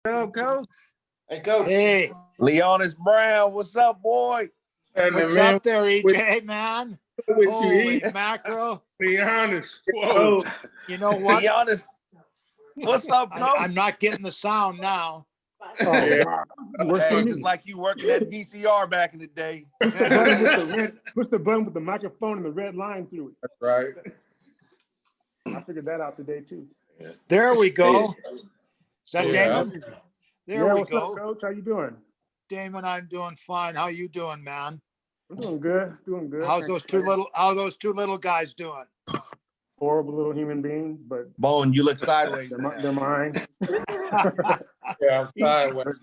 up, Coach? Hey, Coach. Hey, LEONICE Brown, what's up, boy? Hey, what's man, up there, EJ, man? with you, Holy E. mackerel. Be honest. Whoa. You know what? LEONICE, what's up, Coach? I'm not getting the sound now. Oh, Yeah. wow. Works for Hey, me. just like you working at VCR back in the day. Push the button with the red. Push the button with the microphone and the red line through it. That's right. I figured that out today too. There we go. Is that Yeah. Damon? There Yeah, we what's go. up, Coach? How you doing? Damon, I'm doing fine. How you doing, man? I'm doing good. Doing good. How those two little guys doing? Horrible little human beings, but Bone, you look sideways. they're mine. Yeah, I'm sideways.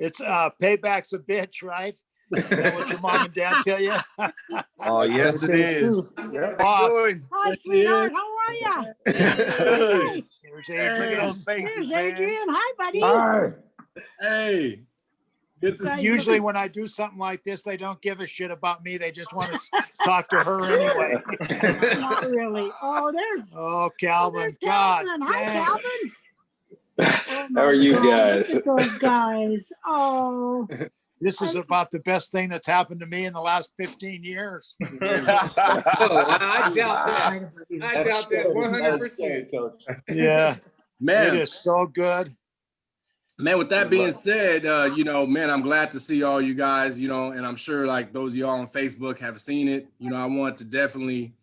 It's payback's a bitch, right? Is that what your mom and dad tell you? Oh, yes, it is. Yeah. Boss. Hi, sweetheart. How are you? Hey, Here's look at Adrian. those faces, There's man. Adrian. Hi, buddy. Hi. Hey, good to see you. Usually when I do something like this, they don't give a shit about me. They just want to talk to her anyway. Not really. Oh, there's Oh, Calvin. there's God. Calvin. Hi, dang. Calvin. Oh, How are you God, guys? Look at those guys. Oh, This is about the best thing that's happened to me in the last 15 years. Oh, I doubt that. I doubt that 100%. Yeah, it Man, is so good. man, with that being said, man, I'm glad to see all you guys, and I'm sure like those of y'all on Facebook have seen it. I want to definitely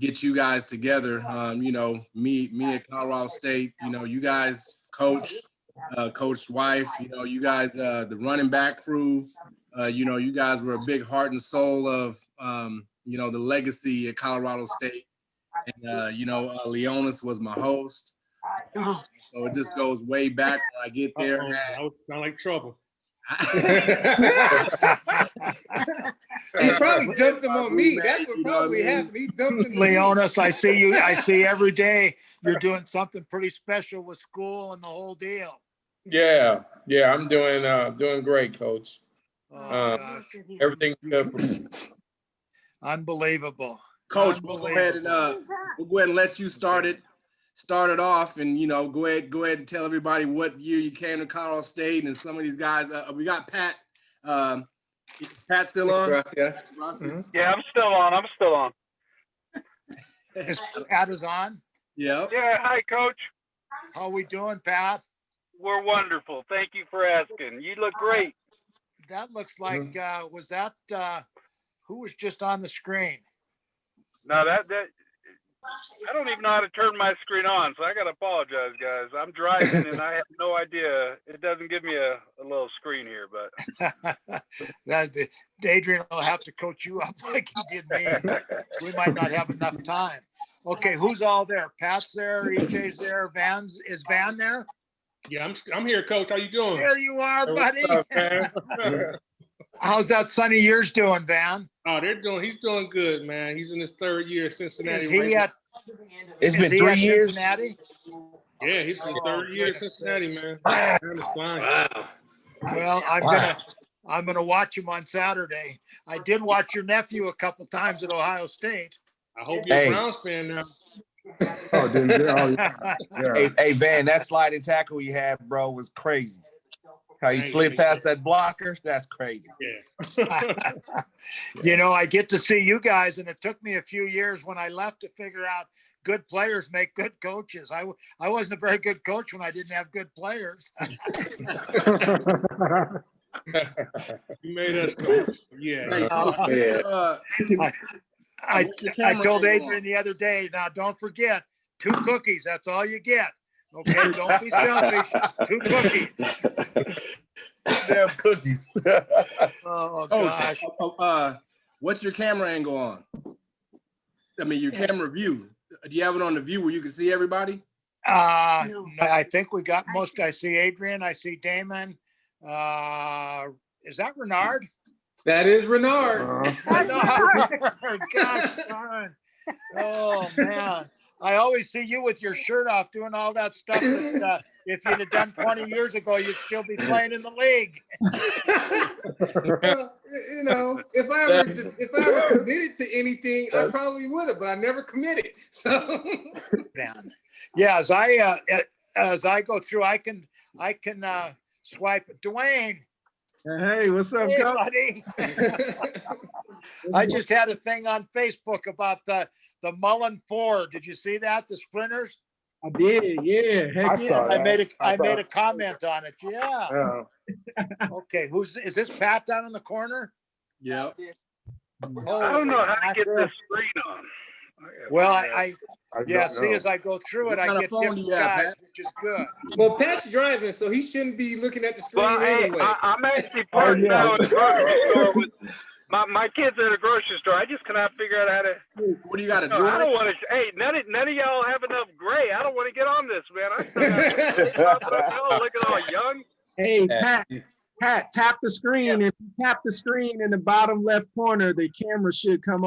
get you guys together. Me at Colorado State, you guys coach's wife, you guys, the running back crew, you guys were a big heart and soul of, the legacy at Colorado State. And, LEONICE was my host. oh. So it just goes way back when I get there. That would sound like trouble. He probably jumped him on me. That's what You know what I probably mean? happened. He jumped him. LEONICE, I see every day you're doing something pretty special with school and the whole deal. Yeah, I'm doing great, Coach. Oh, gosh. Everything's good for me. Unbelievable. Coach, we'll go ahead and let you start it off, and go ahead and tell everybody what year you came to Colorado State and some of these guys. We got Pat. Pat still on? INGRASSIA. Yeah, I'm still on. Is Pat is on? Yeah. Yeah, hi, Coach. How we doing, Pat? We're wonderful. Thank you for asking. You look great. That looks like, was that, who was just on the screen? No, that I don't even know how to turn my screen on, so I got to apologize, guys. I'm driving and I have no idea. It doesn't give me a little screen here, but. Adrian will have to coach you up like he did me. We might not have enough time. Okay, who's all there? Pat's there, EJ's there, is Van there? Yeah, I'm here, Coach. How you doing? There you are, buddy. What's up, man? How's that son of yours doing, Van? Oh, he's doing good, man. He's in his third year at Cincinnati. Is he at, It's is been he 3 at years. Cincinnati? Yeah, he's in his third year at goodness Cincinnati, sakes. man. Wow. Man, it's fine. Wow. Well, I'm gonna watch him on Saturday. I did watch your nephew a couple times at Ohio State. I hope you're Hey. a Browns fan now. Oh, dude. Yeah. Hey, Van, that sliding tackle he had, bro, was crazy. How you slid past that blocker, that's crazy. Yeah. I get to see you guys, and it took me a few years when I left to figure out good players make good coaches. I wasn't a very good coach when I didn't have good players. You made us coach. Yeah. Hey, Coach, I told Adrian the other day, now don't forget, 2 cookies, that's all you get. Okay, don't be selfish. 2 cookies. Damn cookies. Oh, Coach, gosh. what's your camera angle on? I mean, your camera view. Do you have it on the view where you can see everybody? No, I think we got most. I see Adrian, I see Damon. Is that Renard? That is Renard. Gosh darn. Oh, man. I always see you with your shirt off doing all that stuff that if you'd have done 20 years ago, you'd still be playing in the league. Well, if I ever committed to anything, I probably would have, but I never committed. So Yes, as I go through, I can swipe. Dwayne, Hey, what's up, hey, Coach? buddy. I just had a thing on Facebook about the Mullen 4. Did you see that? The sprinters? I did, yeah. Heck I yeah. saw I that. made a comment on it. Yeah. Yeah. Okay. Is this Pat down in the corner? Yep. I don't know how to get Holy this screen on. Well, I yeah, don't see, know. as I go through it, What I kind of get phone different do you have, guys, Pat? which is good. Well, Pat's driving, so he shouldn't be looking at the screen Well, hey, anyway. I'm actually parked yeah. now at the grocery store with my kids at a grocery store. I just cannot figure out how to. What do you got, a No, I don't Droid? want to. Hey, none of y'all have enough gray. I don't want to get on this, man. I still got y'all looking all young. Hey, Pat, tap the screen. If you tap the screen in the bottom left corner, the camera should come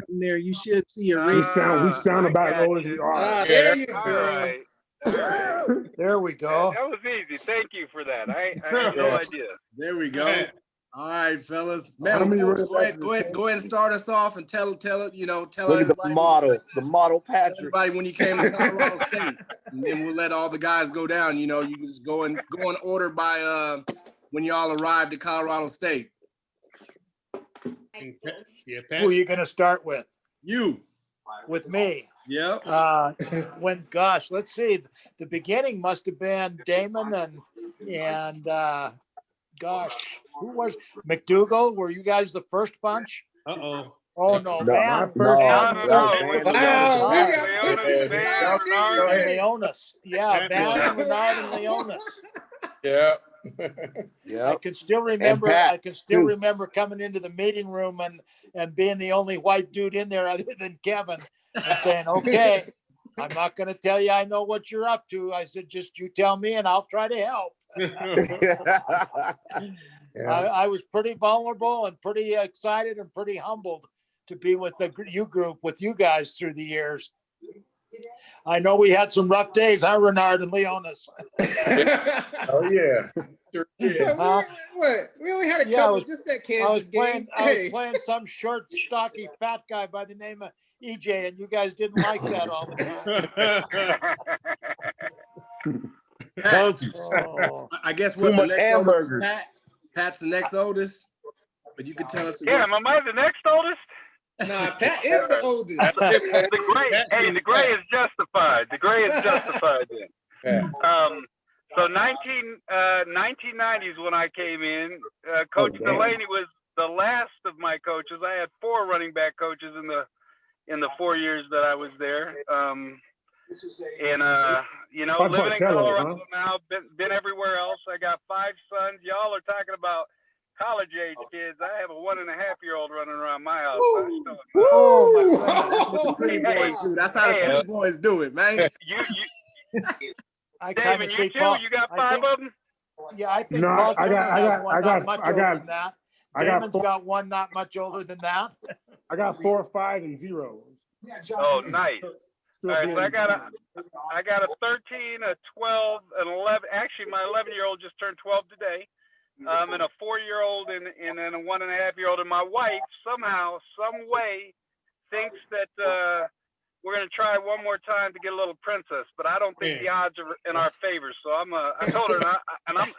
there. You should see a We ring. sound I about got as old as you. we are. There you All go. right. All right. There we go. That was easy. Thank you for that. I had no idea. There we go. Yeah. All right, fellas. How Man, many Coach, running go backs ahead, is go ahead and start us off and tell Look at everybody, the model tell Patrick. everybody when you came to Colorado State. And then we'll let all the guys go down. You know, you can just go in order by when y'all arrived at Colorado State. Yeah, Who are Pat. you going to start with? You. With me. Yep. Let's see. The beginning must have been Damon and gosh, who was McDougal? Were you guys the first bunch? Uh-oh. Oh no, No, Van. no, Van no, was- It was Wow, we Renard. got pushed to the side, didn't and we? Leonis. Yeah, Van and Renard and Leonis. Yeah. I Yep. can still remember. Pat, I can still too. remember coming into the meeting room and being the only white dude in there other than Kevin, and saying, "Okay, I'm not going to tell you I know what you're up to." I said, "Just you tell me, and I'll try to help." I was pretty vulnerable and pretty excited and pretty humbled to be with with you guys through the years. I know we had some rough days, huh, Renard and Leonis? Oh yeah. Sure did. What? We only had a Yeah, I couple, was- just that I Kansas was playing. game. I was Hey. playing some short, stocky, fat guy by the name of EJ, and you guys didn't like that all the time. Thank you. Oh. I guess Too what the much next oldest is hamburgers. Pat's the next oldest. But you can tell us. Yeah, am I the next oldest? Nah, Pat is the oldest. The gray is justified. The gray is justified then. Yeah. So 1990s when I came in, Coach damn. Delaney was the last of my coaches. I had 4 running back coaches in the 4 years that I was there. You know, That's living in Marcello, Colorado huh? now, been everywhere else. I got 5 sons. Y'all are talking about college age kids. I have a 1.5-year-old running around my house. Oh my That's what the pretty boys do. That's how the pretty boys do it, man. I kind of Damon, see you too? Paul. You got I 5 think- of them? Yeah, I think No, Paul I Turner got- has one not much I got- older than that. I got Damon's four- got one not much older than that. I got 4, 5, and 0. Oh, nice. Still All right, so being- I got a 13, a 12, an 11. Actually, my 11-year-old just turned 12 today. And a 4-year-old and then a 1.5-year-old. And my wife somehow, some way, thinks that we're gonna try one more time to get a little princess. But I don't think the odds are in our favor. So I told her, and I'm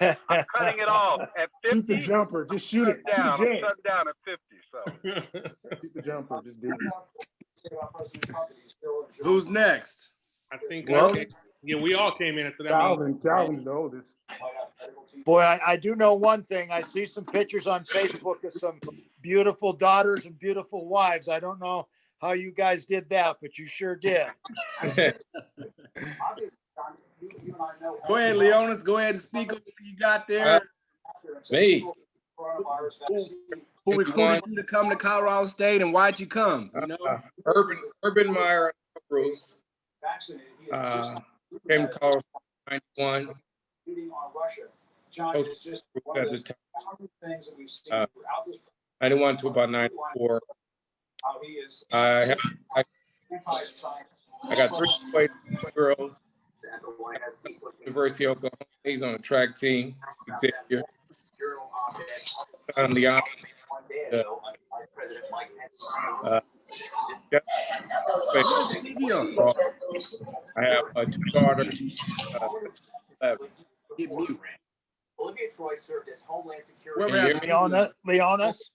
cutting it off at 50. Shoot the jumper. Just shoot it. Shoot Down. the I'm jet. shutting down at 50. So. Shoot the jumper. Just do it. Who's next? I think Well- we all came in after that. Calvin's the oldest. Boy, I do know one thing. I see some pictures on Facebook of some beautiful daughters and beautiful wives. I don't know how you guys did that, but you sure did. Go ahead, Leonis. Go ahead and speak on what you got there. Me. Who recruited you to come to Colorado State and why'd you come? You know? Urban Meyer Bruce. Came to Colorado in 91. Coach at the time. 91 to about 94. I got 3 boys, 2 girls. University of Oklahoma. He's on the track team. Xavier. On the I have 2 daughters. 11. Get mute. Can you hear me? Leonis,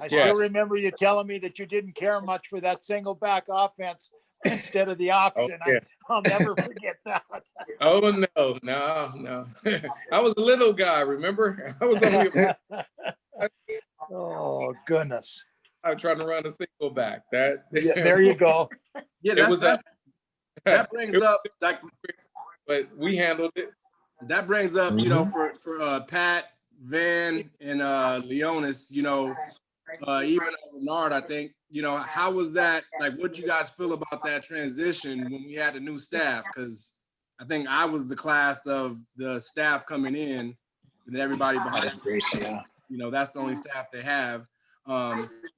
I still Yes. remember you telling me that you didn't care much for that single back offense instead of the option. yeah. I'll never forget that. Oh no. I was a little guy, remember? I was only Oh goodness. I was trying to run a single back. That Yeah, there you go. Yeah, it was that brings up like, but we handled it. that brings up, you know, for Pat, Van, and LEONICE, you know, even RENARD, I think, you know, how was that? Like, what did you guys feel about that transition when we had the new staff? Because I think I was the class of the staff coming in, and everybody behind INGRASSIA. you know, that's the only staff they have.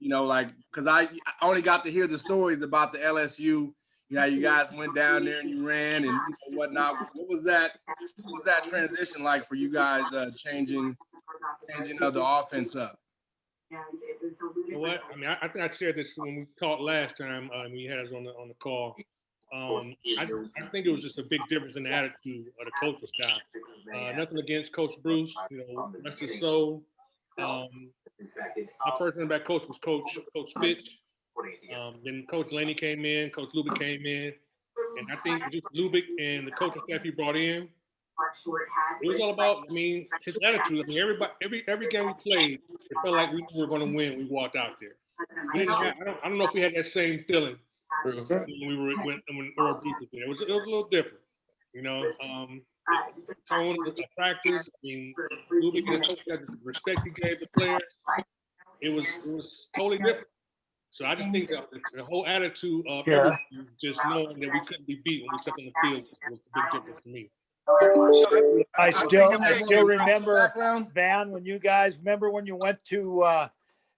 You know, like, because I only got to hear the stories about the LSU. You know, you guys went down there and you ran and you know, whatnot. What was that transition like for you guys, changing of the offense up? You know what? I mean, I think I shared this when we talked last time. We had us on the call. I think it was just a big difference in the attitude of the coaching staff. Nothing against Coach Bruce, you know, rest his soul. My first running back coach was Coach Fitch. Then Coach Delaney came in, Coach Lubick came in, and I think just Lubick and the coaching staff he brought in, it was all about, I mean, his attitude. I mean, every game we played, it felt like we were going to win when we walked out there. We didn't have, I don't know if we had that same feeling when Earl Bruce was there. It was a little different, you know. Tone of the practice. I mean, Lubick and the coach had the respect he gave the players. It was totally different. So I just think that the whole attitude of everything, just knowing that we couldn't be beat when we stepped on the field was a big difference for me. I still remember, Van, when you guys remember when you went to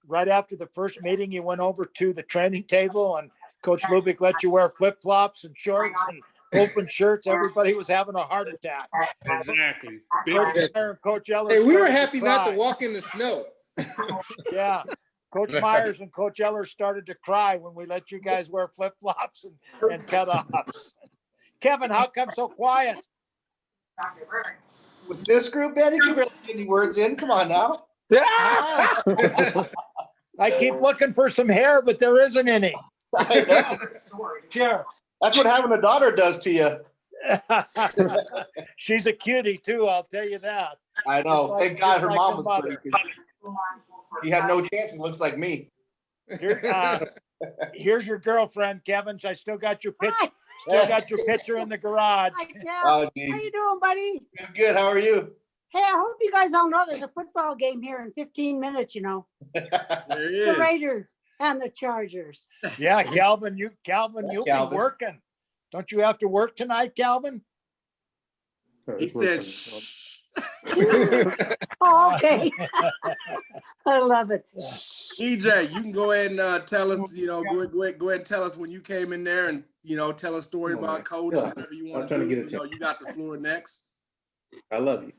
right after the first meeting, you went over to the training table and Coach Lubick let you wear flip-flops and shorts and open shirts. Everybody was having a heart attack. Exactly. Coach Meyer and Coach Eller. Hey, we were happy not to walk in the snow. Yeah. Coach Myers and Coach Eller started to cry when we let you guys wear flip-flops and cut-offs. Kevin, how come so quiet? With this group, man, you can barely get any words in. Come on now. I keep looking for some hair, but there isn't any. I know. Sure. That's what having a daughter does to you. She's a cutie too, I'll tell you that. I know. Thank God her like mom the was mother. pretty. He had no chance. He looks like me. Here's your girlfriend, Kevin. I still got your picture. Still got your picture in the garage. Hi, Jeff. Oh, How geez. you doing, buddy? Good. How are you? Hey, I hope you guys all know there's a football game here in 15 minutes, you know. There he The is. Raiders and the Chargers. Yeah, Calvin, you've been Calvin. working. Don't you have to work tonight, Calvin? He said, shh. Oh, okay. I love it. EJ, you can go ahead and tell us, you know, go ahead and tell us when you came in there and, you know, tell a story about Coach, whatever you want to do. You know, you got the floor next. I love you.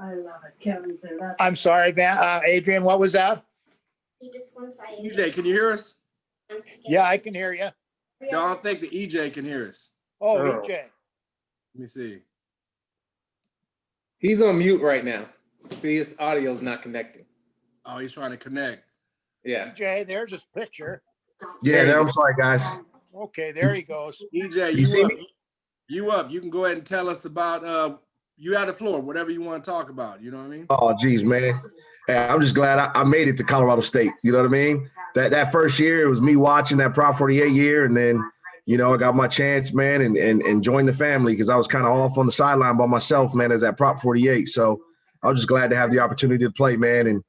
I love it. Kevin said that. I'm sorry, Van, Adrian, what was that? EJ, can you hear us? Yeah, I can hear you. No, I don't think the EJ can hear us. Oh, Oh. EJ. Let me see. He's on mute right now. See, his audio's not connecting. Oh, he's trying to connect. Yeah. EJ, there's his picture. Yeah, there, I'm sorry, guys. Okay, there he goes. EJ, You see up. me? You up. You can go ahead and tell us about, you had the floor, whatever you want to talk about. You know what I mean? Oh, geez, man. Hey, I'm just glad I made it to Colorado State. You know what I mean? That first year, it was me watching that Prop 48 year. And then, you know, I got my chance, man, and joined the family because I was kind of off on the sideline by myself, man, as that Prop 48. So I was just glad to have the opportunity to play, man, and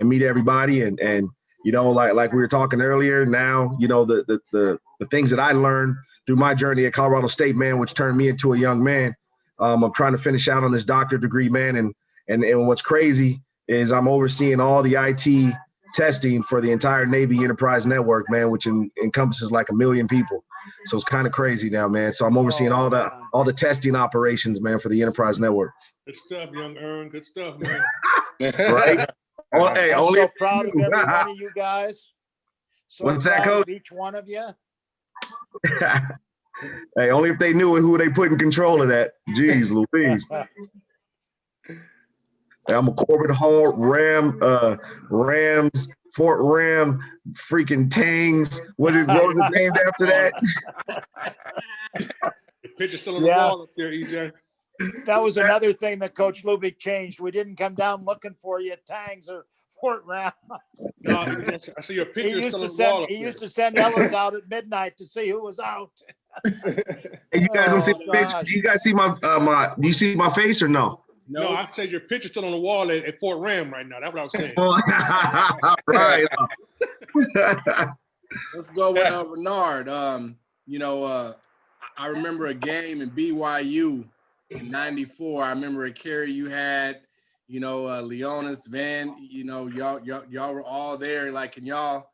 meet everybody. And you know, like we were talking earlier, now, you know, the things that I learned through my journey at Colorado State, man, which turned me into a young man. I'm trying to finish out on this doctorate degree, man. And what's crazy is I'm overseeing all the IT testing for the entire Navy Enterprise Network, man, which encompasses like 1 million people. So it's kind of crazy now, man. So I'm overseeing all the testing operations, man, for the Enterprise Network. Good stuff, young Aaron. Good stuff, man. Right? Oh, hey, I'm only so proud of every one of you guys. So What's that, proud of Coach? each one of you. Hey, only if they knew who they put in control of that. Jeez Louise. I'm a Corbett Hall, Rams, Fort Ram, freaking Tangs. What was it named after that? The picture's still on the wall up there, EJ. That was another thing that Coach Lubick changed. We didn't come down looking for you at Tangs or Fort Ram. No, I see your picture still on the wall up He there. used to send Ellers out at midnight to see who was out. Hey, you guys don't see my picture? Do you guys see my do you see my face or no? No, I said your picture's still on the wall at Fort Ram right now. That's what I was saying. Right. Let's go with Renard. You know, I remember a game in BYU in '94. I remember at Cheri you had, you know, LEONICE, Van. You know, y'all were all there. Like, can y'all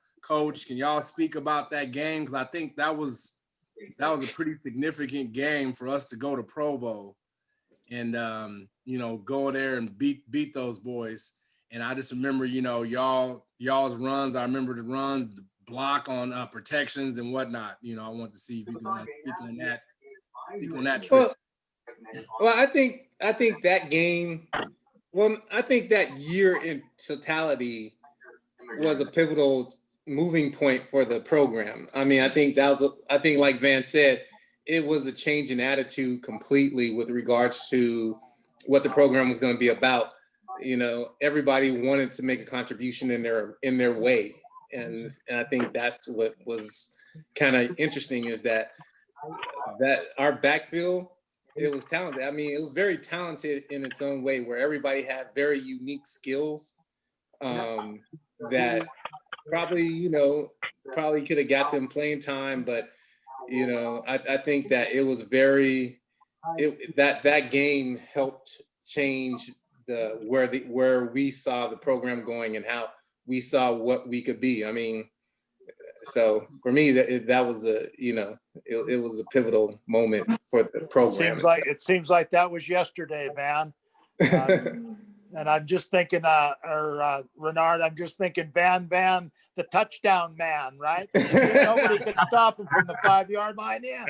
speak about that game? Because I think that was a pretty significant game for us to go to Provo and you know, go there and beat those boys. And I just remember, you know, y'all's runs. I remember the runs, the block on protections and whatnot. You know, I want to see if you can speak on that trip. Well, I think that game. Well, I think that year in totality was a pivotal moving point for the program. I mean, I think like Van said, it was a change in attitude completely with regards to what the program was going to be about. You know, everybody wanted to make a contribution in their way, and I think that's what was kind of interesting is that our backfield, it was talented. I mean, it was very talented in its own way, where everybody had very unique skills that probably could have got them playing time, but you know, I think that it was that game helped change where we saw the program going and how we saw what we could be. I mean, so for me, that was it was a pivotal moment for the program. It seems like that was yesterday, Van. And I'm just thinking, Renard, I'm just thinking Van, the touchdown man, right? Nobody could stop him from the 5-yard line in.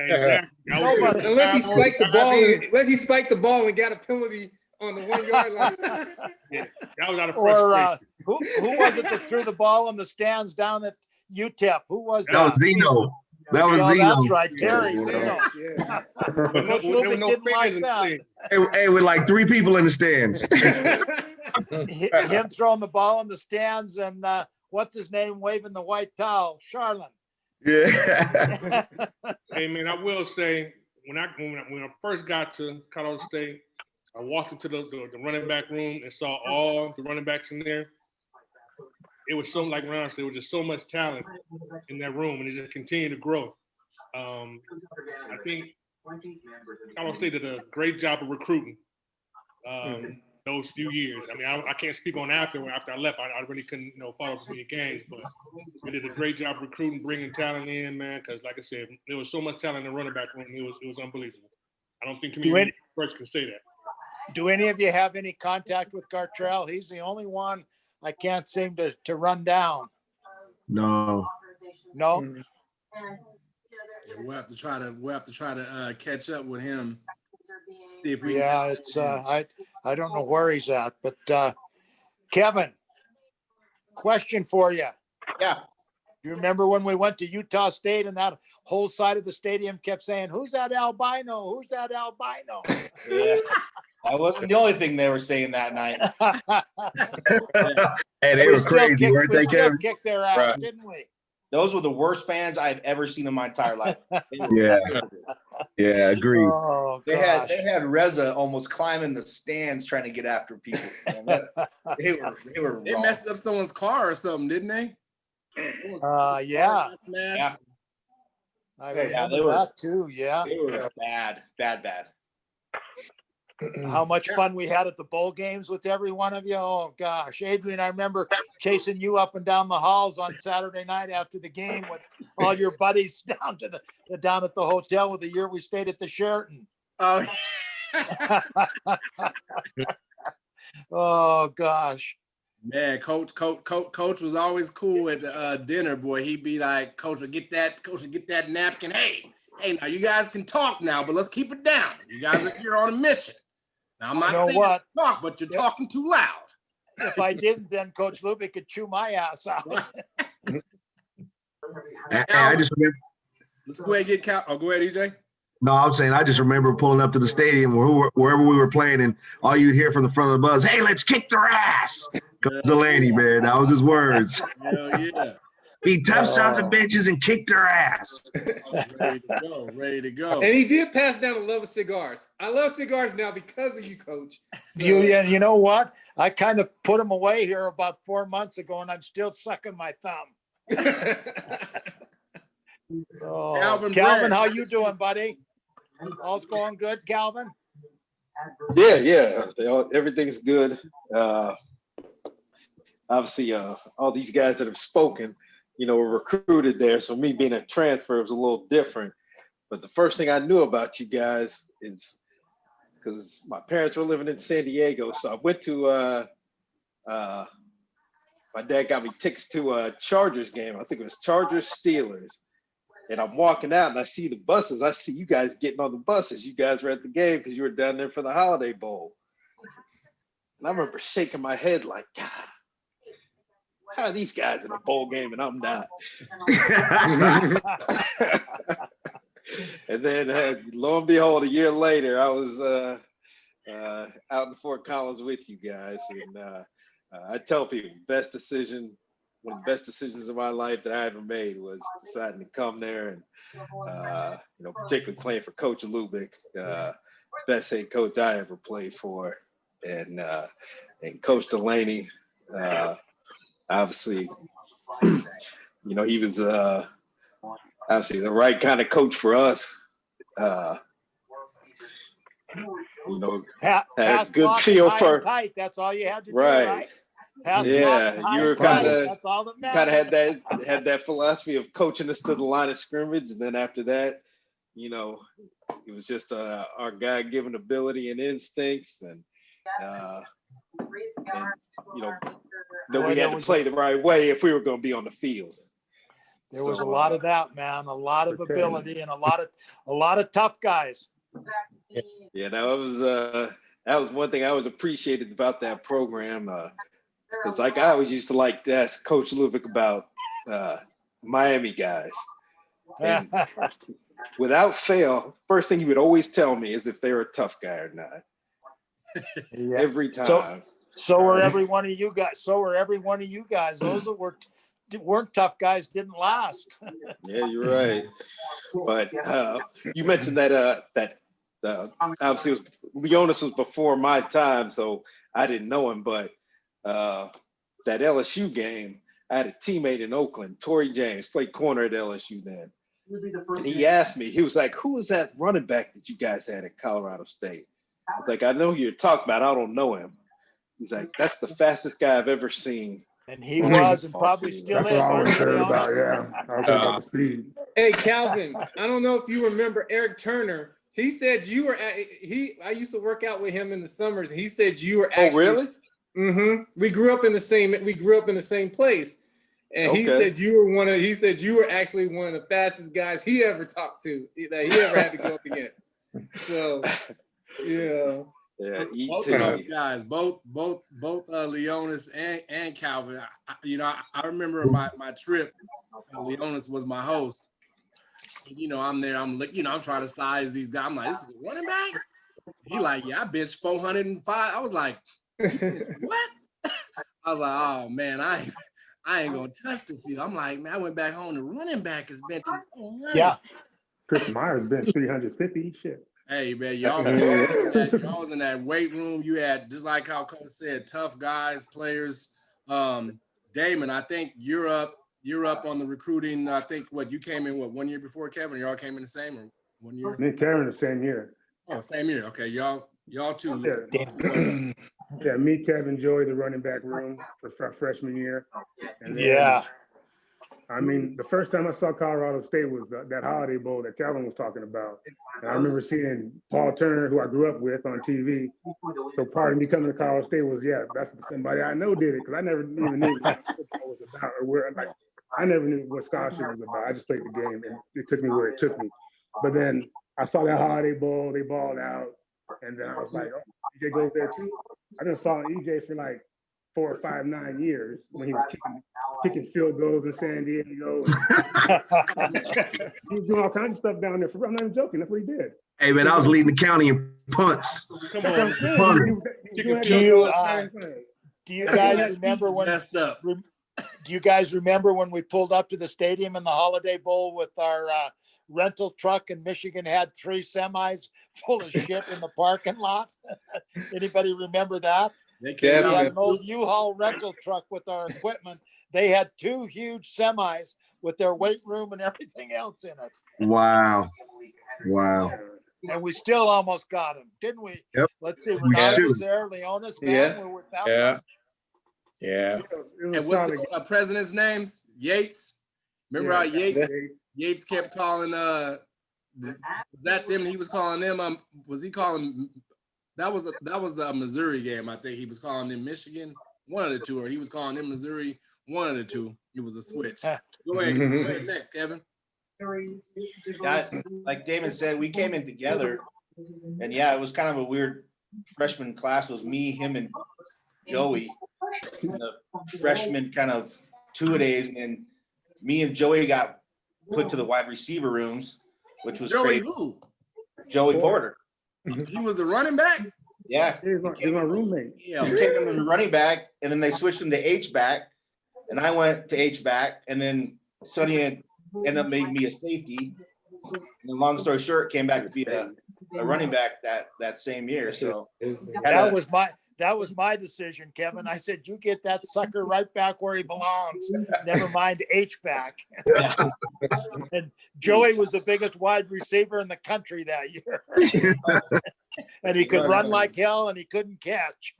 Nobody. Unless he spiked the ball and got a penalty on the 1-yard line. Yeah, that was out of frustration. Or who was it that threw the ball in the stands down at UTEP? Who was that? That was Zeno. That was Zeno. That's right, Cheri. Zeno. Yeah. Coach Lubick didn't like that. Hey, with like 3 people in the stands. Him throwing the ball in the stands and what's his name waving the white towel? Charlin. Yeah. Hey man, I will say when I first got to Colorado State, I walked into the running back room and saw all the running backs in there. It was so, like Ron said, there was just so much talent in that room, and it just continued to grow. I think Colorado State did a great job of recruiting those few years. I mean, I can't speak on after I left. I really couldn't, follow so many games, but we did a great job recruiting, bringing talent in, man. Because, like I said, there was so much talent in the running back room. It was unbelievable. I don't think community experts can say that. Do any of you have any contact with Gartrell? He's the only one I can't seem to run down. No. No. Yeah, we'll have to try to catch up with him. See if we it's I don't know where he's at, but Kevin, question for you. Yeah. You remember when we went to Utah State and that whole side of the stadium kept saying, "Who's that albino? Who's that albino?" Yeah. That wasn't the only thing they were saying that night. Hey, they were crazy, weren't they, Kevin? Kicked their ass, didn't we? Those were the worst fans I've ever seen in my entire life. Yeah. Yeah, agreed. Oh, they had Reza almost climbing the stands trying to get after people. They were They messed up someone's car or something, didn't they? Yeah. They were that too. Yeah. They were bad. How much fun we had at the bowl games with every one of you. Oh gosh, Adrian, I remember chasing you up and down the halls on Saturday night after the game with all your buddies down at the hotel with the year we stayed at the Sheraton. Oh, oh gosh. Man, coach was always cool at the dinner, boy. He'd be like, Coach would get that napkin. Hey, hey, now you guys can talk now, but let's keep it down. You guys are here on a mission. Now, I'm not You know saying what? talk, but you're talking too loud. If I didn't, then Coach Lubick could chew my ass out. I just remember. Let's go ahead and get Cal. Oh, go ahead, EJ. No, I was saying I just remember pulling up to the stadium wherever we were playing, and all you'd hear from the front of the bus, "Hey, let's kick their ass." Delaney, man, that was his words. Hell yeah. Be tough sons of bitches and kick their ass. Ready to go. Ready to go. And he did pass down a love of cigars. I love cigars now because of you, Coach. So, You know what? I kind of put them away here about 4 months ago, and I'm still sucking my thumb. Oh, Calvin, how you doing, buddy? All's going good, Calvin? Yeah. Everything's good. Obviously, all these guys that have spoken, were recruited there. So me being a transfer was a little different. But the first thing I knew about you guys is because my parents were living in San Diego. So I went to, my dad got me tickets to a Chargers game. I think it was Chargers Steelers. And I'm walking out and I see the buses. I see you guys getting on the buses. You guys were at the game because you were down there for the Holiday Bowl. And I remember shaking my head like, God, how are these guys in a bowl game and I'm not? And then lo and behold, a year later, I was out in Fort Collins with you guys. And I tell people, one of the best decisions of my life that I ever made was deciding to come there and, particularly playing for Coach Lubick, best head coach I ever played for. And Coach Delaney, obviously, he was obviously the right kind of coach for us. Had a good feel for tight. That's all you had to do, right? right? You were kind of that's all that matters. had that philosophy of coaching us to the line of scrimmage, and then after that, it was just our God-given ability and instincts, and that we had to play the right way if we were going to be on the field. There was a lot of that, man. A lot of ability and a lot of tough guys. Yeah, that was one thing I always appreciated about that program. Because I always used to like to ask Coach Lubick about Miami guys. And without fail, first thing he would always tell me is if they were a tough guy or not. Yeah. Every time. So were every one of you guys. Those that weren't tough guys didn't last. Yeah, you're right. But you mentioned that obviously Leonis was before my time, so I didn't know him, but that LSU game, I had a teammate in Oakland, Torrey James, played corner at LSU then. And he asked me, he was like, who was that running back that you guys had at Colorado State? I was like, I know who you're talking about. I don't know him. He's like, that's the fastest guy I've ever seen. And he was and probably still is. That's what I always heard about, yeah. I was about the speed. Hey, Calvin, I don't know if you remember Eric Turner. He said you were I used to work out with him in the summers, and he said you were actually. Oh, really? Mm-hmm. We grew up in the same place. And he said you were actually one of the fastest guys he ever talked to, that he ever had to go up against. So, yeah. Yeah, both of those guys, both Leonis and Calvin. I remember my trip. Leonis was my host. I'm there. I'm trying to size these guys. I'm like, this is a running back. He like, yeah, I benched 405. I was like, what? I was like, oh man, I ain't gonna touch the field. I'm like, man, I went back home. The running back is benching 400. Yeah. Chris Myers benched 350. Shit. Hey man, y'all was in that weight room. You had, just like how Coach said, tough guys, players. Damon, I think you're up on the recruiting. I think you came in 1 year before Kevin? Y'all came in the same, or 1 year? Me and Kevin the same year. Oh, same year. Okay, y'all too. Yeah. Yeah, me, Kevin, Joey, the running back room was our freshman year. And then, yeah. I mean, the first time I saw Colorado State was that Holiday Bowl that Calvin was talking about. And I remember seeing Paul Turner, who I grew up with, on TV. So part of me coming to Colorado State was, that's somebody I know did it, because I never even knew what football was about, or I never knew what scholarship was about. I just played the game, and it took me where it took me. But then I saw that Holiday Bowl, they balled out, and then I was like, oh, EJ goes there too. I just followed EJ for like 4 or 5, 9 years when he was kicking field goals in San Diego. He was doing all kinds of stuff down there. I'm not even joking. That's what he did. Hey man, I was leading the county in punts. Come on. Do you guys remember when? Do you guys remember when we pulled up to the stadium in the Holiday Bowl with our rental truck, and Michigan had 3 semis full of shit in the parking lot? Anybody remember that? We had an old U-Haul rental truck with our equipment. They had 2 huge semis with their weight room and everything else in it. Wow. Wow. And we still almost got him, didn't we? Yep. Let's see, Renard was there, Leonis, man, we're with that one. Yeah. And what's the president's names? Yates. Remember how Yates kept calling was that them? He was calling them was he calling that was the Missouri game, I think. He was calling them Michigan, one of the two, or he was calling them Missouri, one of the two. It was a switch. Go ahead next, Kevin. Yeah, like Damon said, we came in together, and yeah, it was kind of a weird freshman class. It was me, him, and Joey. And the freshman kind of 2-a-days, and me and Joey got put to the wide receiver rooms, which was Joey crazy. who? Joey Porter. He was the running back? Yeah. He was my roommate. Yeah, he came in as a running back, and then they switched him to H-back, and I went to H-back, and then Sonny ended up making me a safety. And long story short, came back to be a running back that same year. So that was my decision, Kevin. I said, you get that sucker right back where he belongs. Never mind H-back. And Joey was the biggest wide receiver in the country that year. And he could run like hell, and he couldn't catch.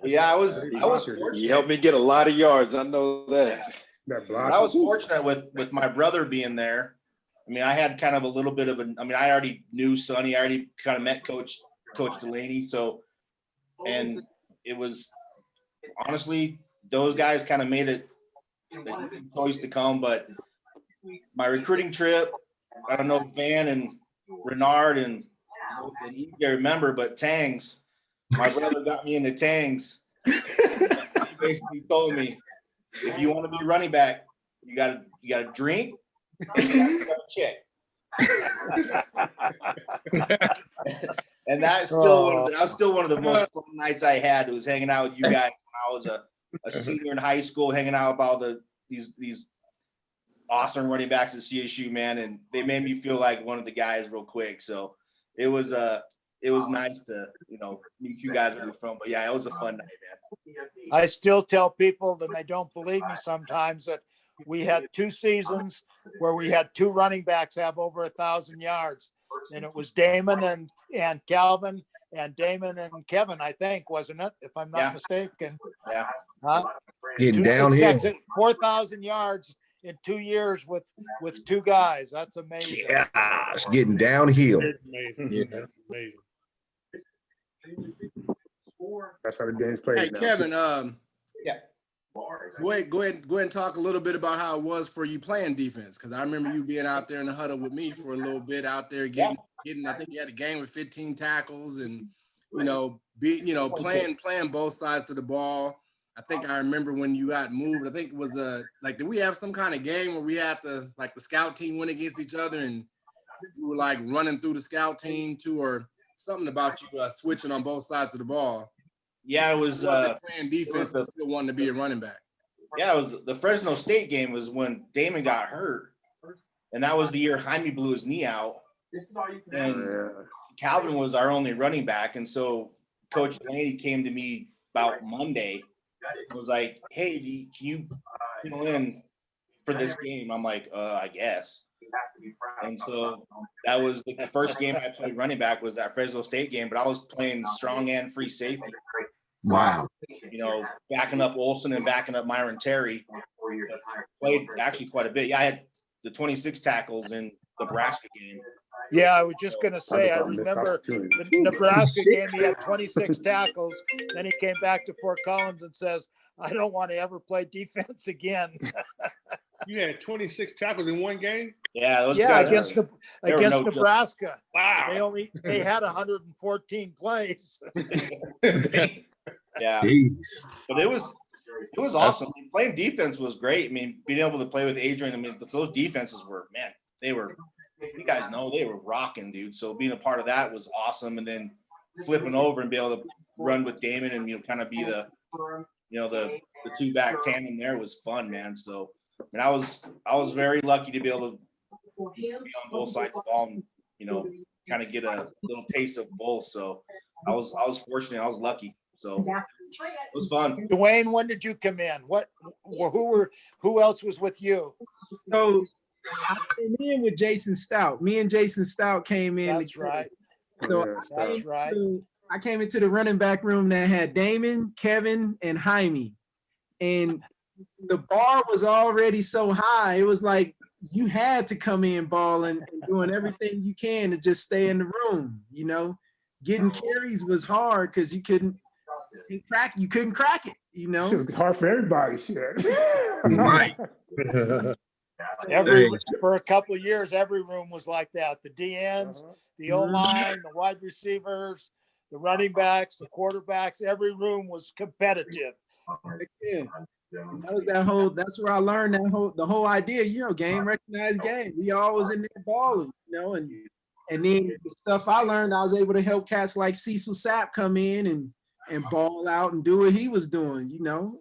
Yeah, I was fortunate. You helped me get a lot of yards. I know that. I was fortunate with my brother being there. I mean, I had kind of a little bit of I already knew Sonny. I already kind of met Coach Delaney. So, and it was honestly, those guys kind of made it a choice to come. But my recruiting trip, I don't know if Van and Renard and you remember, but Tangs, my brother got me into Tangs. He basically told me, if you want to be running back, you gotta drink and you gotta chick. And that's still one of the most fun nights I had. It was hanging out with you guys when I was a senior in high school, hanging out with all these awesome running backs at CSU, man, and they made me feel like one of the guys real quick. So it was nice to meet you guys where you're from. But yeah, it was a fun night, man. I still tell people that they don't believe me sometimes that we had 2 seasons where we had 2 running backs have over 1,000 yards, and it was Damon and Calvin, and Damon and Kevin, I think, wasn't it? If I'm not mistaken. Yeah. Getting downhill. 4,000 yards in 2 years with 2 guys. That's amazing. Yeah, it's getting downhill. Amazing. Yeah. Amazing. That's how the game's played. Hey, now. Kevin, yeah. Go ahead and talk a little bit about how it was for you playing defense, because I remember you being out there in the huddle with me for a little bit out there getting. I think you had a game with 15 tackles and playing both sides of the ball. I think I remember when you got moved. I think it was did we have some kind of game where we had the scout team went against each other and you were like running through the scout team too, or something about you switching on both sides of the ball? Yeah, it was playing defense, but still wanting to be a running back. Yeah, it was the Fresno State game was when Damon got hurt, and that was the year Jaime blew his knee out. And Calvin was our only running back, and so Coach Delaney came to me about Monday. Was like, "Hey, can you fill in for this game?" I'm like, "I guess." And so that was the first game I played running back was that Fresno State game, but I was playing strong and free safety. Wow. Backing up Olsen and backing up Myron Terry. Played actually quite a bit. Yeah, I had the 26 tackles in the Nebraska game. Yeah, I was just going to say, I remember the Nebraska game, he had 26 tackles. Then he came back to Fort Collins and says, I don't want to ever play defense again. You had 26 tackles in one game? Yeah, those Yeah, guys against were no joke. Nebraska. Wow. They had 114 plays. Yeah, Jeez. but it was awesome. Playing defense was great. I mean, being able to play with Adrian. I mean, those defenses were, man, they were. You guys know they were rocking, dude. So being a part of that was awesome. And then flipping over and be able to run with Damon and kind of be the the two back tandem there was fun, man. So I mean, I was very lucky to be able to be on both sides of the ball and kind of get a little taste of both. So I was fortunate. I was lucky. So it was fun. Dwayne, when did you come in? Who else was with you? So I came in with Jason Stout. Me and Jason Stout came in. That's right. So That's right. I came into the running back room that had Damon, Kevin, and Jaime. And the bar was already so high. It was like you had to come in balling and doing everything you can to just stay in the room. Getting carries was hard because you couldn't crack it. It was hard for everybody. Shit. Right. For a couple of years, every room was like that. The DNs, the O-line, the wide receivers, the running backs, the quarterbacks, every room was competitive. Yeah. That's where I learned the whole idea, game, recognized game. We always in there balling, and then the stuff I learned, I was able to help cats like Cecil Sapp come in and ball out and do what he was doing,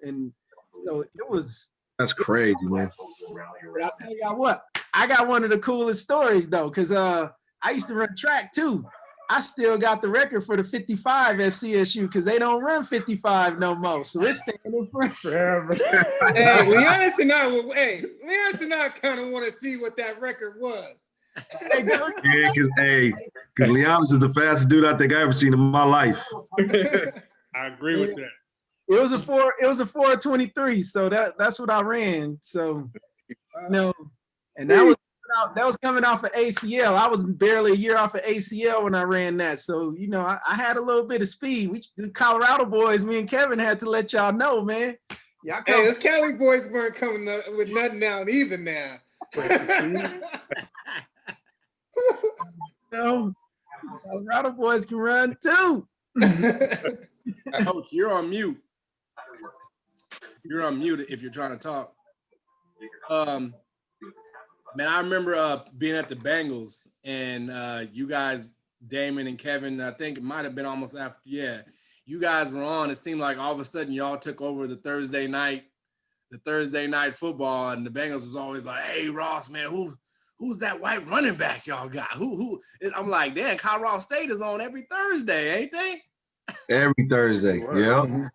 and so it was. That's crazy, man. But I'll tell you what, I got one of the coolest stories though, because I used to run track too. I still got the record for the 55 at CSU because they don't run 55 no more. So it's standing forever. Hey, Leonice and I kind of want to see what that record was. Yeah, because Leonice is the fastest dude I think I ever seen in my life. I agree with that. It was a 4:23, so that's what I ran. So and that was coming off of ACL. I was barely a year off of ACL when I ran that. So I had a little bit of speed. The Colorado boys, me and Kevin had to let y'all know, man. Hey, those Cali boys weren't coming with nothing down either now. Colorado boys can run too. Coach, you're on mute. You're on mute if you're trying to talk. Man, I remember being at the Bengals and you guys, Damon and Kevin, I think it might have been almost after, you guys were on. It seemed like all of a sudden y'all took over the Thursday night football, and the Bengals was always like, hey, Ross, man, who's that white running back y'all got? Who? I'm like, damn, Colorado State is on every Thursday, ain't they? Every Thursday, yeah.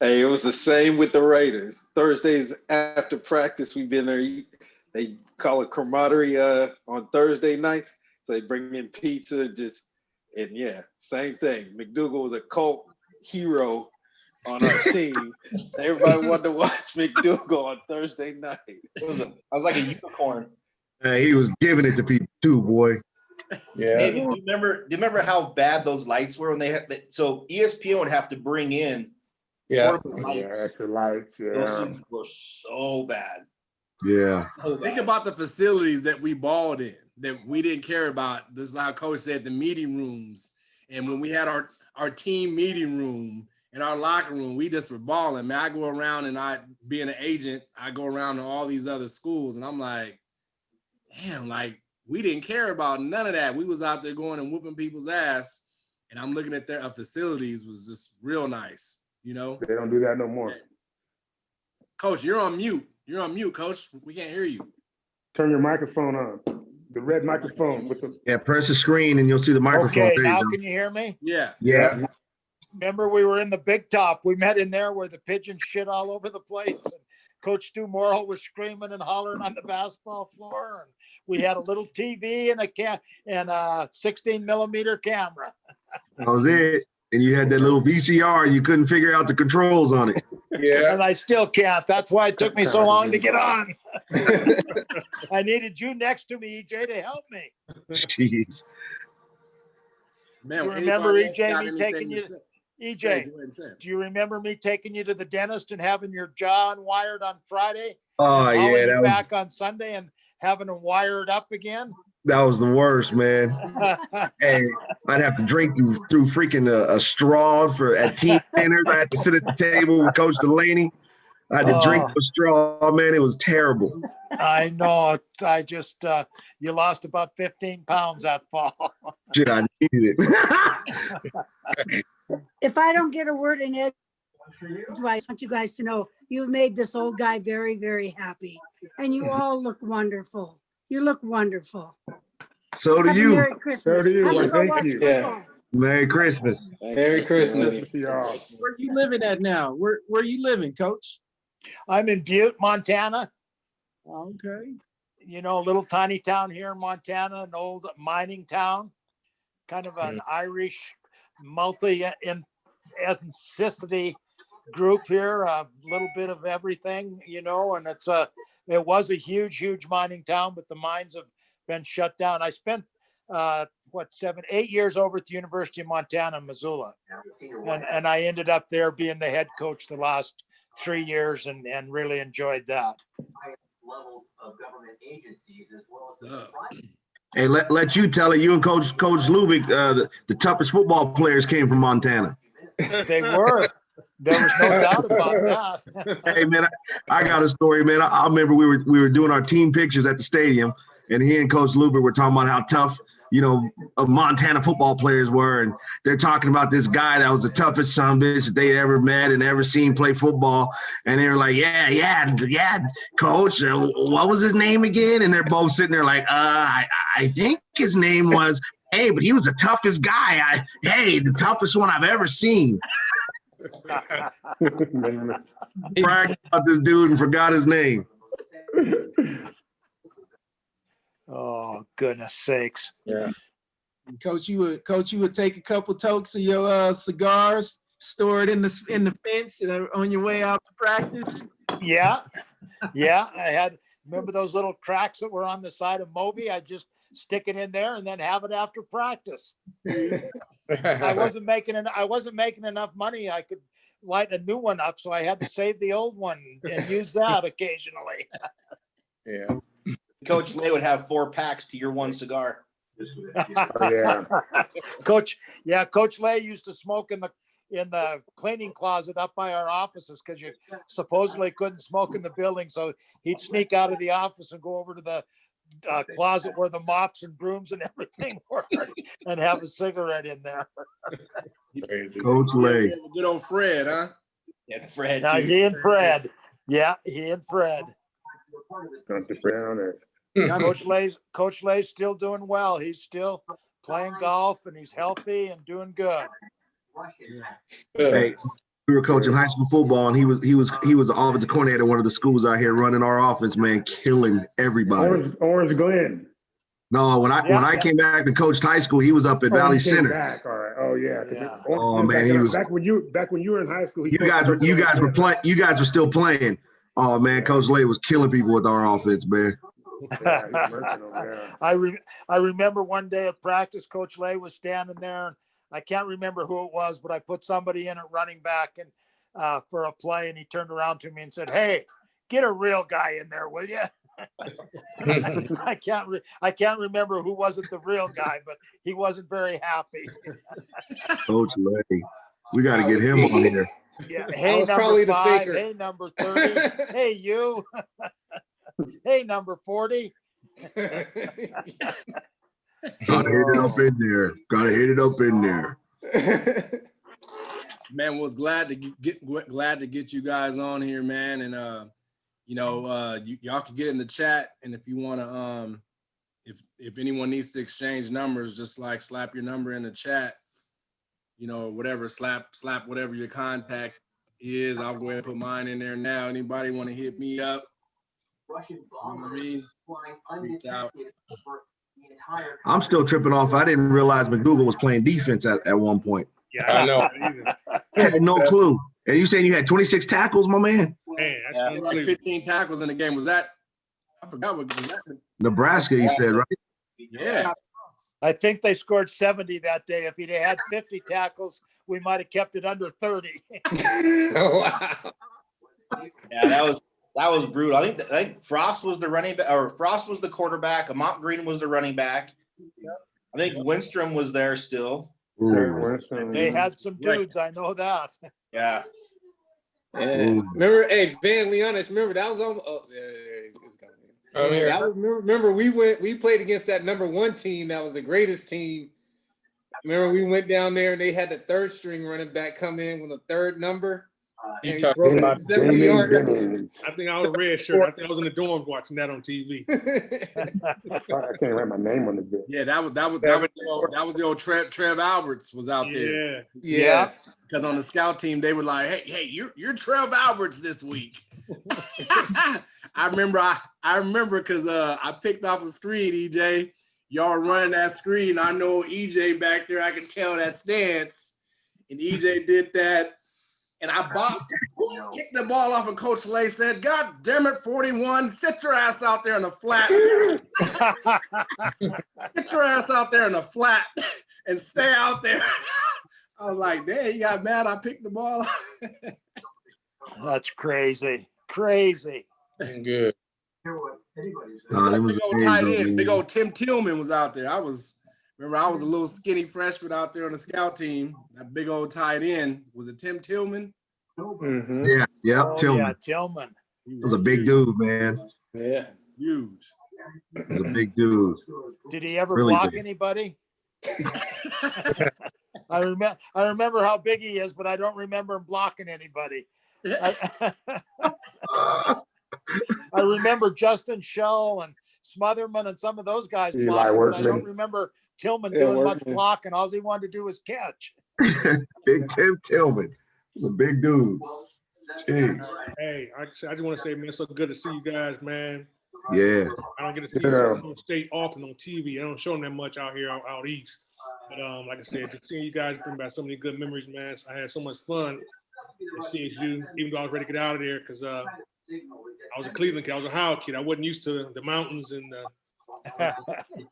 Hey, it was the same with the Raiders. Thursdays after practice, we've been there. They call it camaraderie on Thursday nights. So they bring in pizza, and same thing. McDougal was a cult hero on our team. Everybody wanted to watch McDougal on Thursday night. I was like a unicorn. He was giving it to people too, boy. Yeah. Hey, do you remember how bad those lights were when they had? So ESPN would have to bring in extra lights. Yeah, those things were so bad. Yeah. Think about the facilities that we balled in that we didn't care about. This is how Coach said, the meeting rooms, and when we had our team meeting room in our locker room, we just were balling. Man, I go around and being an agent, I go around to all these other schools, and I'm like, damn, like we didn't care about none of that. We was out there going and whooping people's ass, and I'm looking at their facilities was just real nice, They don't do that no more. Coach, you're on mute. You're on mute, Coach. We can't hear you. Turn your microphone on. The red microphone with the. Yeah, press the screen and you'll see the microphone. Okay, now can you hear me? Yeah. Remember, we were in the big top. We met in there where the pigeons shit all over the place. And Coach Stu Morrill was screaming and hollering on the basketball floor. And we had a little TV and a 16 millimeter camera. That was it. And you had that little VCR. You couldn't figure out the controls on it. Yeah. And I still can't. That's why it took me so long to get on. I needed you next to me, EJ, to help me. Jeez. Man, you remember EJ me taking you? EJ, Go ahead and say it. do you remember me taking you to the dentist and having your jaw unwired on Friday? Oh and hauling yeah, you that was back on Sunday and having them wired up again? the worst, man. Hey, I'd have to drink through freaking a straw at team dinners. I had to sit at the table with Coach Delaney. I had to drink a straw, man. It was terrible. I know. I just, you lost about 15 pounds that fall. Shit, I needed it. If I don't get a word in it, I want you guys to know you've made this old guy very, very happy. And you all look wonderful. You look wonderful. So do Have a you. Merry Christmas. So do you. I'm gonna go Thank watch you. football. Merry Christmas. Merry Christmas. Good to see y'all. Where you living at now? Where you living, Coach? I'm in Butte, Montana. Okay. You know, a little tiny town here in Montana, an old mining town, kind of an Irish multi-ethnicity group here, a little bit of everything, you know, and it was a huge mining town, but the mines have been shut down. I spent 8 years over at the University of Montana, Missoula, and I ended up there being the head coach the last 3 years and really enjoyed that. Hey, let you tell it. You and Coach Lubick, the toughest football players came from Montana. They were. There was no doubt about that. Hey man, I got a story, man. I remember we were doing our team pictures at the stadium, and he and Coach Lubick were talking about how tough, you know, Montana football players were, and they're talking about this guy that was the toughest son of a bitch that they ever met and ever seen play football, and they were like, yeah, Coach, what was his name again? And they're both sitting there like, I think his name was, hey, but he was the toughest guy. The toughest one I've ever seen. Bragged about this dude and forgot his name. Oh, goodness sakes. Yeah. Coach, you would take a couple tokes of your cigars, store it in the fence on your way out to practice. Yeah. I remember those little cracks that were on the side of Moby. I just stick it in there and then have it after practice. I wasn't making enough money. I could light a new one up, so I had to save the old one and use that occasionally. Yeah. Coach Lay would have 4 packs to your 1 cigar. Oh, yeah. Coach Lay used to smoke in the cleaning closet up by our offices because you supposedly couldn't smoke in the building. So he'd sneak out of the office and go over to the closet where the mops and brooms and everything were and have a cigarette in there. Crazy. Coach Lay. Good old Fred, huh? Yeah, Fred. Now, Too. he and Fred. Yeah, he and Fred. Got the Fred on it. Coach Lay's still doing well. He's still playing golf and he's healthy and doing good. Hey, we were coaching high school football, and he was the offensive coordinator at one of the schools out here running our offense, man, killing everybody. Orange Glen. No, when I came back to coach high school, he was up at Valley Center. Back. All right. Oh yeah. Oh man, he was back when you were in high school. You guys were still playing. Oh man, Coach Lay was killing people with our offense, man. Yeah, I remember one day at practice, Coach Lay was standing there, and I can't remember who it was, but I put somebody in at running back and for a play, and he turned around to me and said, "Hey, get a real guy in there, will you?" I can't remember who wasn't the real guy, but he wasn't very happy. Coach Lay, we got to get him on here. Yeah. Hey, number 5. Hey, number 30. Hey, you. Hey, number 40. Gotta hit it up in there. Gotta hit it up in there. Man, was glad to get you guys on here, man. And y'all can get in the chat, and if you want to if anyone needs to exchange numbers, just like slap your number in the chat, whatever, slap whatever your contact is. I'll go ahead and put mine in there now. Anybody want to hit me up? You know what I mean? Reach out. I'm still tripping off. I didn't realize McDougal was playing defense at one point. Yeah, I know. I had no clue. And you saying you had 26 tackles, my man? Man, that's like 15 tackles in the game. Was that? I forgot what was that. Nebraska, you said, right? Yeah. I think they scored 70 that day. If he'd had 50 tackles, we might have kept it under 30. Oh, wow. Yeah, that was brutal. I think Frost was the running back, or Frost was the quarterback. Amont Green was the running back. I think Winstrom was there still. They had some dudes, I know that. Yeah. Yeah. Remember, hey, Van Leonis, remember that was on. Oh, yeah, it's coming. I'm here. That was, remember, we played against that #1 team. That was the greatest team. Remember, we went down there and they had the third string running back come in with a third number. You And he talking broke about a 70-yard. I think I was a red shirt. I think I was in the dorms watching that on TV. I can't write my name on this bit. Yeah, that was the old Trev Alberts was out there. Yeah. Because on the scout team, they were like, hey, you're Trev Alberts this week. I remember because I picked off a screen, EJ. Y'all running that screen. I know EJ back there, I can tell that stance. And EJ did that. And I kicked the ball off, and Coach Lay said, God damn it, 41, sit your ass out there in the flat. Get your ass out there in the flat and stay out there. I was like, damn, he got mad. I picked the ball up. That's crazy. Crazy. Good. Big old tight end, big old Tim Tillman was out there. I was a little skinny freshman out there on the scout team. That big old tight end. Was it Tim Tillman? Mm-hmm. Yeah, Tillman. Yeah, Tillman. He was a big dude, man. Yeah. Huge. He was a big dude. Did he ever Really block big. anybody? I remember how big he is, but I don't remember him blocking anybody. I remember Justin Shell and Smotherman and some of those guys blocking, but I don't remember Tillman doing much blocking. All he wanted to do was catch. Big Tim Tillman. He's a big dude. Jeez. Hey, I just want to say, man, it's so good to see you guys, man. Yeah. I don't get to see Oklahoma State often on TV. I don't show them that much out here, out east. But like I said, just seeing you guys bring back so many good memories, man. I had so much fun seeing you, even though I was ready to get out of there, because I was a Cleveland kid. I was a Ohio kid. I wasn't used to the mountains and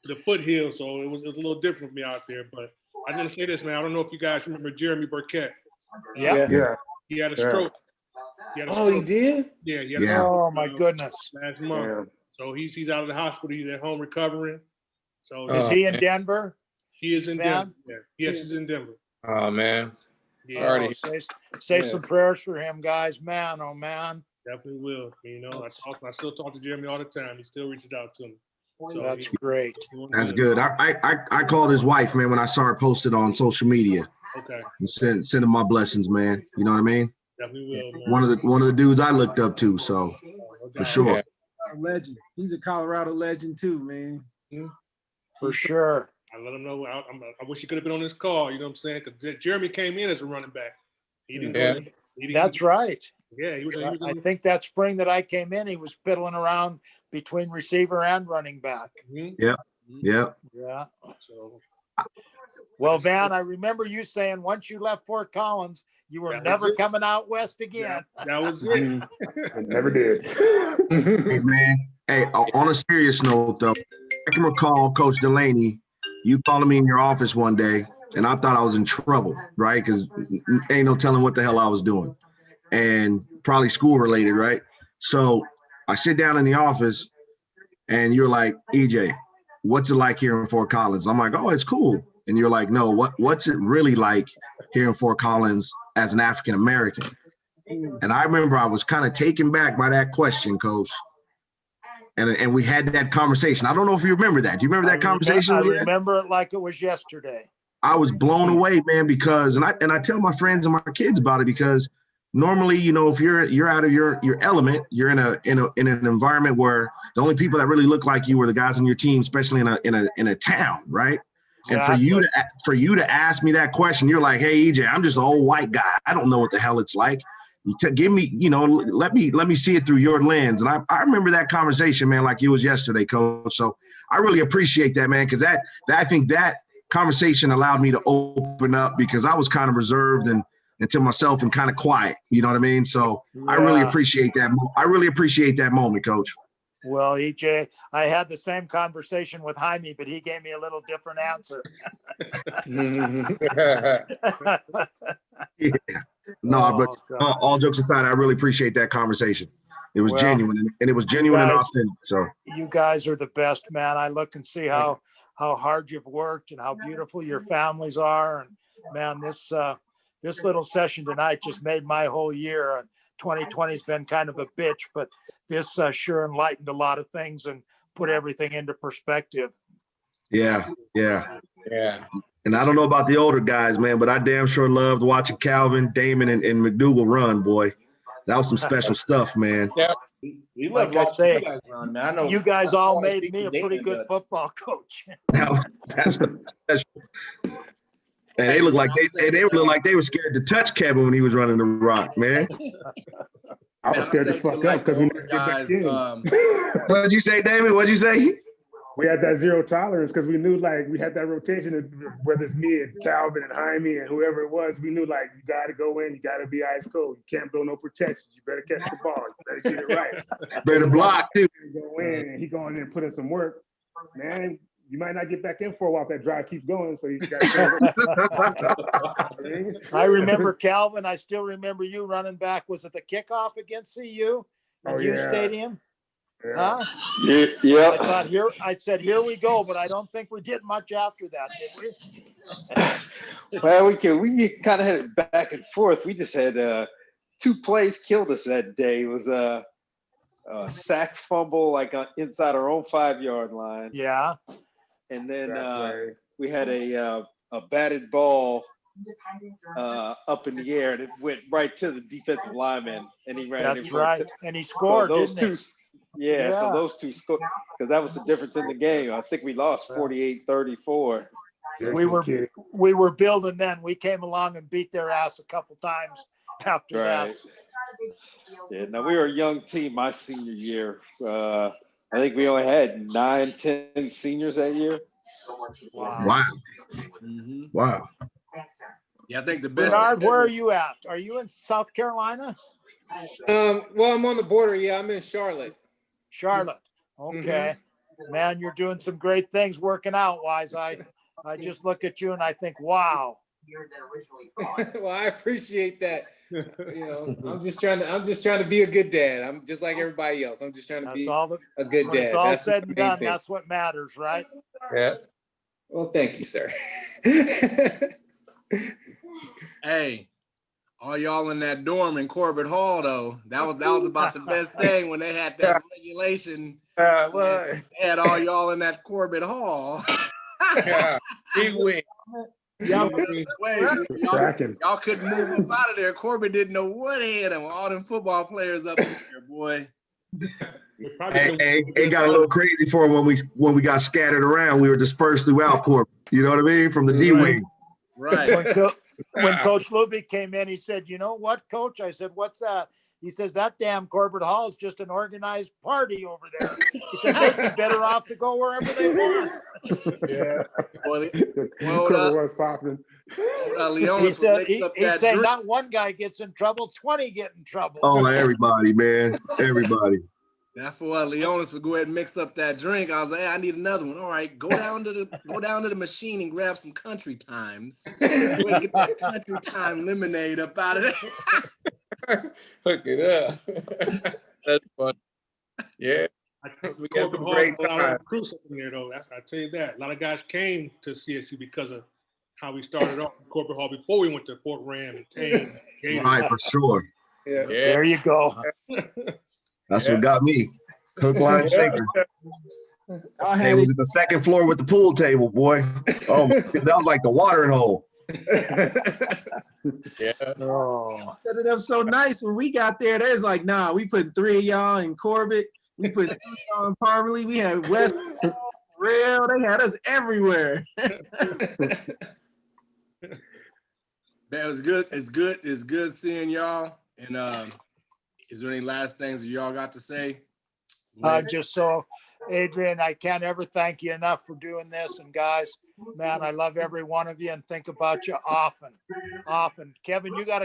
the foothills, so it was a little different for me out there. But I didn't say this, man. I don't know if you guys remember Jeremy Burkett. Yeah. He had a stroke. He did? Yeah. He had a stroke, Oh my goodness. last month. Yeah. So he's out of the hospital. He's at home recovering. So is he in Denver? He is in Denver. Yeah. Yes, he's in Denver. Oh man. Yeah. Sorry. Say some prayers for him, guys. Man, oh man. Definitely will. You know, I still talk to Jeremy all the time. He still reaches out to me. So that's great. That's good. I called his wife, man, when I saw her posted on social media. Okay. And send him my blessings, man. You know what I mean? Definitely will, man. One of the dudes I looked up to, so for sure. A legend. He's a Colorado legend too, man. For sure. I let him know. I wish he could have been on this call. You know what I'm saying? Because Jeremy came in as a running back. He didn't. That's right. Yeah, he was. I think that spring that I came in, he was fiddling around between receiver and running back. Yeah. Yeah. So, well, Van, I remember you saying once you left Fort Collins, you were never coming out west again. That was it. Never did. Hey, man. Hey, on a serious note, though, I can recall Coach Delaney, you calling me in your office one day, and I thought I was in trouble, right? Because ain't no telling what the hell I was doing. And probably school related, right? So I sit down in the office and you're like, EJ, what's it like here in Fort Collins? I'm like, oh, it's cool. And you're like, no, what's it really like here in Fort Collins as an African American? And I remember I was kind of taken back by that question, Coach. And we had that conversation. I don't know if you remember that. Do you remember that conversation? I remember it like it was yesterday. I was blown away, man, because and I tell my friends and my kids about it, because normally, you know, if you're out of your element, you're in an environment where the only people that really look like you are the guys on your team, especially in a town, right? Exactly. And for you to ask me that question, you're like, hey, EJ, I'm just an old white guy. I don't know what the hell it's like. Give me, you know, let me see it through your lens. And I remember that conversation, man, like it was yesterday, Coach. So I really appreciate that, man, because I think that conversation allowed me to open up, because I was kind of reserved and to myself and kind of quiet, you know what I mean? So I really appreciate that. I really appreciate that moment, Coach. Well, EJ, I had the same conversation with Jaime, but he gave me a little different answer. Yeah. No, but Oh, God. all jokes aside, I really appreciate that conversation. It was Well, genuine, and it was genuine and guys- authentic. So You guys are the best, man. I look and see how hard you've worked and how beautiful your families are. And man, this little session tonight just made my whole year. 2020 has been kind of a bitch, but this sure enlightened a lot of things and put everything into perspective. yeah. Yeah. And I don't know about the older guys, man, but I damn sure loved watching Calvin, Damon, and McDougal run, boy. That was some special stuff, man. Yeah. We Like love I watching say, you guys run, man. I know You guys all I made speak me to a pretty Damon, good but- football coach. That's special. And they look like they look like they were scared to touch Kevin when he was running the rock, man. I was scared to say fuck like up because the we older never get back guys, in. What'd you say, Damon? What'd you say? We had that zero tolerance because we knew like we had that rotation of whether it's me and Calvin and Jaime and whoever it was, we knew like you got to go in, you got to be ice cold, you can't blow no protections, you better catch the ball, you better get it right. Better block too. Go in and he going in and put in some work, man. You might not get back in for a while if that drive keeps going, so you got. I remember Calvin. I still remember you running back. Was it the kickoff against CU in U Stadium? Yeah. Huh? Yeah. I thought I said, here we go, but I don't think we did much after that, did we? Well, we kind of had it back and forth. We just had 2 plays killed us that day. It was a sack fumble like inside our own 5-yard line. Yeah. And then we had a batted ball up in the air, and it went right to the defensive lineman, and he ran. That's right, and he scored. So those didn't two, he? yeah. So those two scored because that was the difference in the game. I think we lost 48-34. We were building then. We came along and beat their ass a couple times after that. Yeah. Now we were a young team my senior year. I think we only had 9, 10 seniors that year. Wow. Wow. Yeah, I think the best. Renard, where are you at? Are you in South Carolina? Well, I'm on the border. Yeah, I'm in Charlotte. Charlotte. Okay. Man, you're doing some great things working out, Wise. I just look at you and I think, wow. Well, I appreciate that. You know, I'm just trying to be a good dad. I'm just like everybody else. I'm just trying to be a good dad. It's all That's said the and main done. thing. That's what matters, right? Yeah. Well, thank you, sir. Hey, all y'all in that dorm in Corbett Hall, though, that was about the best thing when they had that regulation. Well, They had all y'all in that Corbett Hall. yeah. Big win. Y'all Tracking. couldn't move up out of there. Corbett didn't know what had him. All them football players up there, boy. Hey, it got a little crazy for him when we got scattered around. We were dispersed throughout Corp. You know what I mean? From the D wing. Right. When Coach Luby came in, he said, "You know what, Coach?" I said, "What's that?" He says, "That damn Corbett Hall is just an organized party over there." He said, "They'd be better off to go wherever they want." Yeah. Well, was popping. He said, he'd say, "Not one guy gets in trouble, 20 get in trouble." Oh, everybody, man. Everybody. That's for Leonis would go ahead and mix up that drink. I was like, hey, I need another one. All right, go down to the machine and grab some Country Times. Go ahead and get that Country Time lemonade up out of there. Hook it up. That's fun. Yeah. We got some great a lot of time. recruits up in there, though. I tell you that. A lot of guys came to CSU because of how we started off in Corporate Hall before we went to Fort Ram and Tane. Right, for sure. Yeah. There you go. That's what got me. Hook, line, sinker. It was at the second floor with the pool table, boy. Oh, that was like the watering hole. Yeah. Oh. Set it up so nice. When we got there, there's like, nah, we put 3 of y'all in Corbett. We put 2 of y'all in Parmalee. We had West Rail. They had us everywhere. Man, it was good. It's good seeing y'all. And is there any last things that y'all got to say? Just so, Adrian, I can't ever thank you enough for doing this. And guys, man, I love every one of you and think about you often. Kevin, you got to